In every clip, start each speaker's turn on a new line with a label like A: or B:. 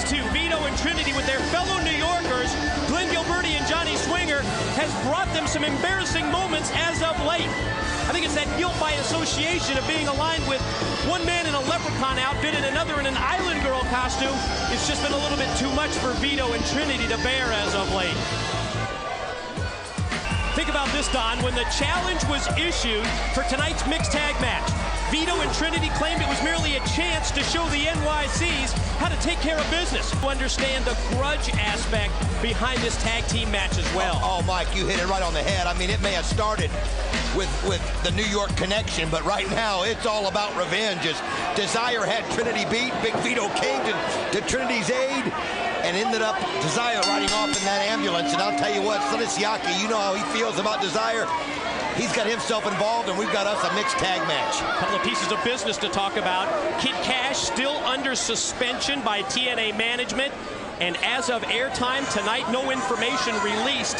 A: these two, Vito and Trinity, with their fellow New Yorkers, Glenn Gilberti and Johnny Swinger, has brought them some embarrassing moments as of late. I think it's that guilt by association of being aligned with one man in a leprechaun outfit and another in an island girl costume. It's just been a little bit too much for Vito and Trinity to bear as of late. Think about this, Don. When the challenge was issued for tonight's mixed tag match, Vito and Trinity claimed it was merely a chance to show the NYCs how to take care of business. To understand the grudge aspect behind this tag team match as well.
B: Oh, Mike, you hit it right on the head. I mean, it may have started with the New York connection, but right now it's all about revenge. As Desire had Trinity beat, Big Vito came to Trinity's aid and ended up Desire riding off in that ambulance. And I'll tell you what, Sonny Siaki, you know how he feels about Desire. He's got himself involved, and we've got us a mixed tag match.
A: A couple of pieces of business to talk about. Kid Cash still under suspension by TNA management. And as of airtime tonight, no information released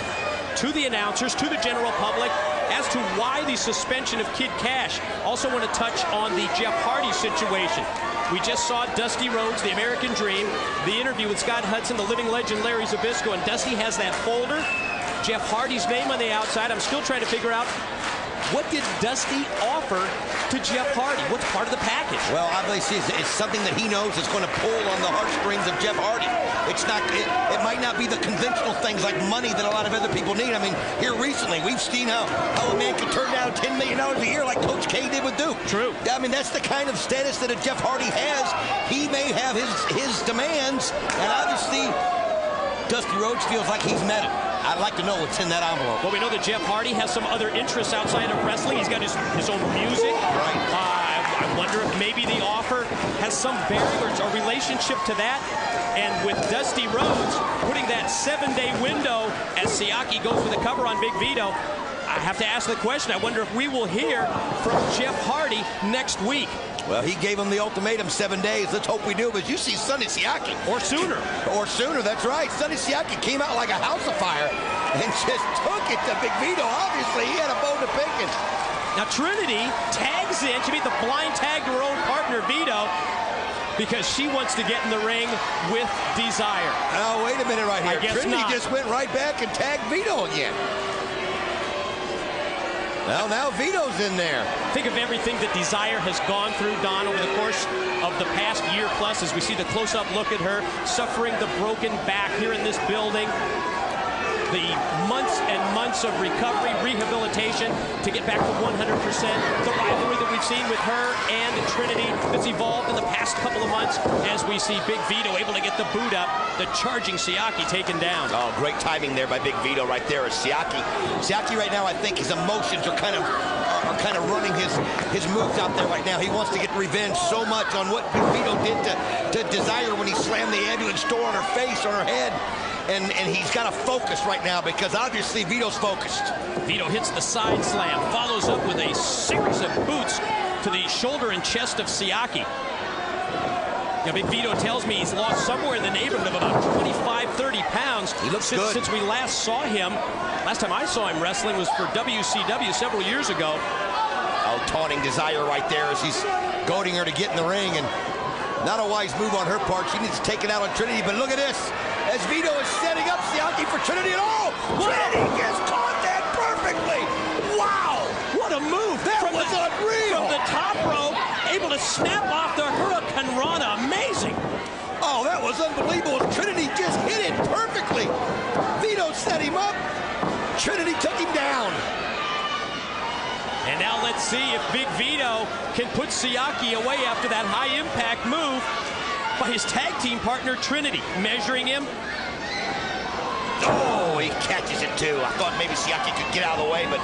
A: to the announcers, to the general public, as to why the suspension of Kid Cash. Also want to touch on the Jeff Hardy situation. We just saw Dusty Rhodes, the American Dream, the interview with Scott Hudson, the living legend Larry Zbyszko, and Dusty has that folder. Jeff Hardy's name on the outside. I'm still trying to figure out, what did Dusty offer to Jeff Hardy? What's part of the package?
B: Well, obviously, it's something that he knows is going to pull on the heartstrings of Jeff Hardy. It's not. It might not be the conventional things like money that a lot of other people need. I mean, here recently, we've seen how a man can turn down $10 million a year like Coach K did with Duke.
A: True.
B: I mean, that's the kind of status that a Jeff Hardy has. He may have his demands, and obviously, Dusty Rhodes feels like he's met him. I'd like to know what's in that envelope.
A: Well, we know that Jeff Hardy has some other interests outside of wrestling. He's got his own music.
B: Right.
A: I wonder if maybe the offer has some bearing or a relationship to that. And with Dusty Rhodes putting that 7-day window as Siaki goes for the cover on Big Vito, I have to ask the question. I wonder if we will hear from Jeff Hardy next week.
B: Well, he gave him the ultimatum, 7 days. Let's hope we do. But you see Sonny Siaki.
A: Or sooner.
B: Or sooner, that's right. Sonny Siaki came out like a house of fire and just took it to Big Vito. Obviously, he had a bone to pick.
A: Now, Trinity tags in. She made the blind tag to her own partner, Vito, because she wants to get in the ring with Desire.
B: Oh, wait a minute right here.
A: I guess
B: Trinity
A: not.
B: just went right back and tagged Vito again. Well, now Vito's in there.
A: Think of everything that Desire has gone through, Don, over the course of the past year plus, as we see the close-up look at her suffering the broken back here in this building. The months and months of recovery, rehabilitation to get back to 100%. The rivalry that we've seen with her and Trinity that's evolved in the past couple of months as we see Big Vito able to get the boot up, the charging Siaki taken down.
B: Oh, great timing there by Big Vito right there as Siaki. Siaki right now, I think his emotions are kind of running his moves out there right now. He wants to get revenge so much on what Big Vito did to Desire when he slammed the ambulance door on her face, on her head. And he's got to focus right now because obviously Vito's focused.
A: Vito hits the side slam, follows up with a series of boots to the shoulder and chest of Siaki. Now, Big Vito tells me he's lost somewhere in the neighborhood of about 25, 30 pounds.
B: He looks good.
A: Since we last saw him. Last time I saw him wrestling was for WCW several years ago.
B: Oh, taunting Desire right there as he's goading her to get in the ring. And not a wise move on her part. She needs to take it out on Trinity, but look at this. As Vito is setting up Siaki for Trinity at all. Trinity just caught that perfectly. Wow.
A: What a move.
B: That was unreal.
A: From the top rope, able to snap off the Hurricane Rana. Amazing.
B: Oh, that was unbelievable. Trinity just hit it perfectly. Vito set him up. Trinity took him down.
A: And now let's see if Big Vito can put Siaki away after that high-impact move by his tag team partner, Trinity. Measuring him.
B: Oh, he catches it, too. I thought maybe Siaki could get out of the way, but,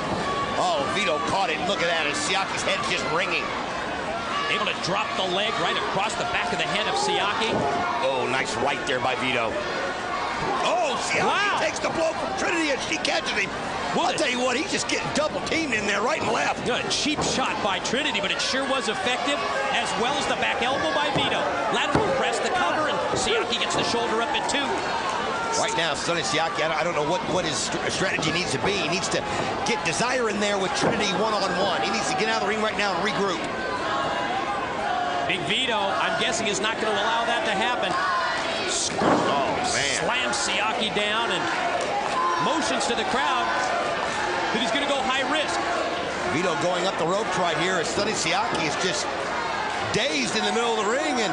B: oh, Vito caught it. Look at that, as Siaki's head's just ringing.
A: Able to drop the leg right across the back of the head of Siaki.
B: Oh, nice right there by Vito. Oh, Siaki takes the blow from Trinity, and she catches him. I'll tell you what, he's just getting double-teamed in there, right and left.
A: A cheap shot by Trinity, but it sure was effective, as well as the back elbow by Vito. Lateral press, the cover, and Siaki gets the shoulder up at 2.
B: Right now, Sonny Siaki, I don't know what his strategy needs to be. He needs to get Desire in there with Trinity one-on-one. He needs to get out of the ring right now and regroup.
A: Big Vito, I'm guessing, is not going to allow that to happen.
B: Oh, man.
A: Slams Siaki down and motions to the crowd that he's going to go high risk.
B: Vito going up the ropes right here as Sonny Siaki is just dazed in the middle of the ring, and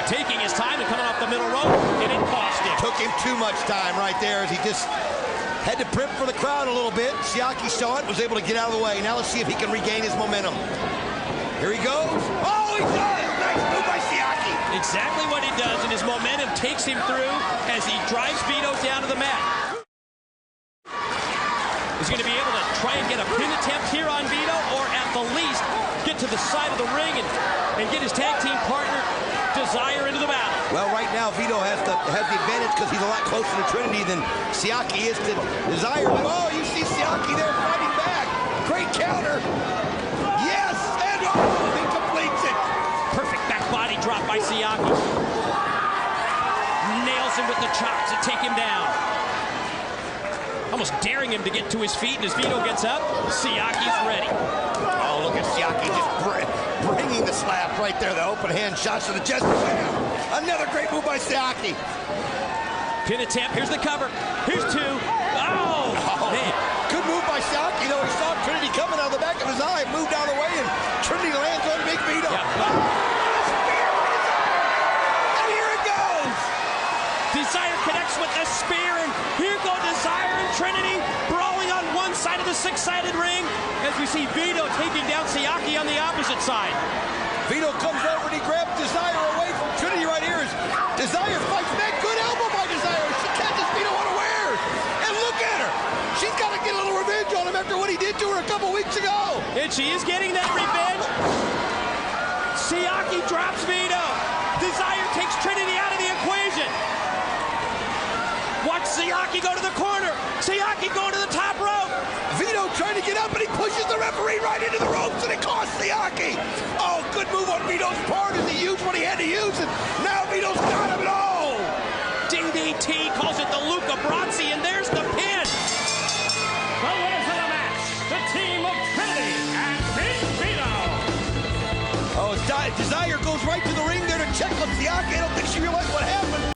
A: taking his time and coming off the middle rope, and it cost him.
B: Took him too much time right there as he just had to primp for the crowd a little bit. Siaki saw it, was able to get out of the way. Now let's see if he can regain his momentum. Here he goes. Oh, he does! Nice move by Siaki.
A: Exactly what he does, and his momentum takes him through as he drives Vito down to the mat. He's going to be able to try and get a pin attempt here on Vito, or at the least get to the side of the ring and get his tag team partner Desire into the battle.
B: Well, right now Vito has the advantage because he's a lot closer to Trinity than Siaki is to Desire. But oh, you see Siaki there fighting back. Great counter. Yes, and oh, he completes it.
A: Perfect back body drop by Siaki. Nails him with the chops to take him down. Almost daring him to get to his feet, and as Vito gets up, Siaki's ready.
B: Oh, look at Siaki just bringing the slap right there. The open hand shots to the chest. Bam! Another great move by Siaki.
A: Pin attempt. Here's the cover. Here's two. Oh, man.
B: Good move by Siaki, though. He saw Trinity coming out of the back of his eye, moved out of the way, and Trinity lands on Big Vito.
A: Yeah.
B: And here it goes.
A: Desire connects with the spear, and here go Desire and Trinity brawling on one side of the six-sided ring as we see Vito taking down Siaki on the opposite side.
B: Vito comes over and he grabs Desire away from Trinity right here. Desire fights back. Good elbow by Desire. She catches Vito unawares. And look at her. She's got to get a little revenge on him after what he did to her a couple weeks ago.
A: And she is getting that revenge. Siaki drops Vito. Desire takes Trinity out of the equation. Watch Siaki go to the corner. Siaki going to the top rope.
B: Vito trying to get up, and he pushes the referee right into the ropes, and it costs Siaki. Oh, good move on Vito's part as he used what he had to use, and now Vito's got him. And oh!
A: DDT calls it the Luca Brasi